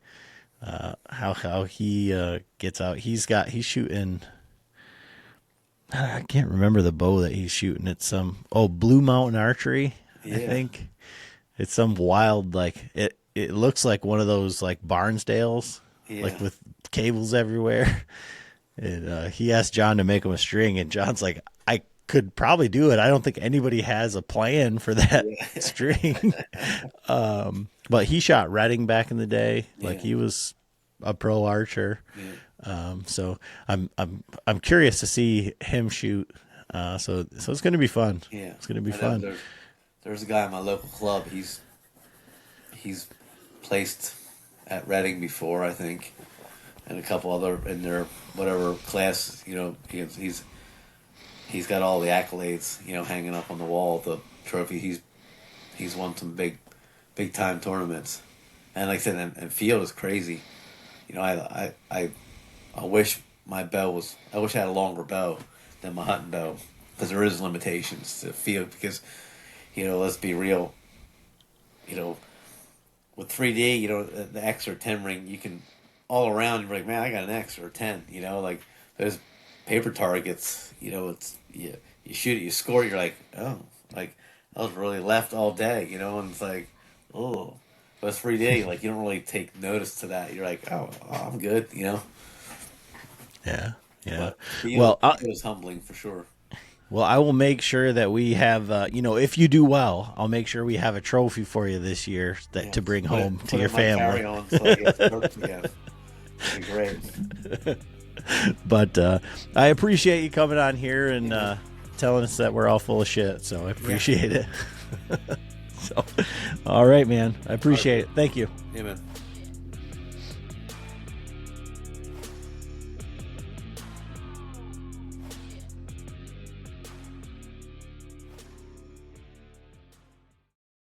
how he gets out. He's shooting. I can't remember the bow that he's shooting. It's some Blue Mountain Archery. Yeah. I think it's some wild, like it looks like one of those like Barnsdales, like with cables everywhere. And he asked John to make him a string, and John's like, I could probably do it. I don't think anybody has a plan for that string. But he shot Redding back in the day. Like he was a pro archer. Yeah. So I'm curious to see him shoot. So it's going to be fun. Yeah, it's going to be fun. There's a guy in my local club. He's placed at Redding before, I think, and a couple other in their whatever class. He's got all the accolades. Hanging up on the wall, the trophy. He's won some big time tournaments, and like I said, and field is crazy. I wish my bow was. I wish I had a longer bow than my hunting bow, because there is limitations to field. Because, let's be real. With 3D, the X or 10 ring, you can all around, you're like, man, I got an X or a 10. You know, like those paper targets. You know, it's you shoot it, you score. You're like, oh, like I was really left all day. You know, and it's like, oh, but it's 3D. Like you don't really take notice to that. You're like, oh, I'm good. You know. Yeah. Yeah. But it was humbling for sure. Well, I will make sure that we have, if you do well, I'll make sure we have a trophy for you this year to bring home to your family. Carry on, so I get to again. That'd be great. But I appreciate you coming on here and telling us that we're all full of shit. So I appreciate it. So, all right, man. I appreciate it. Thank you. Yeah, man.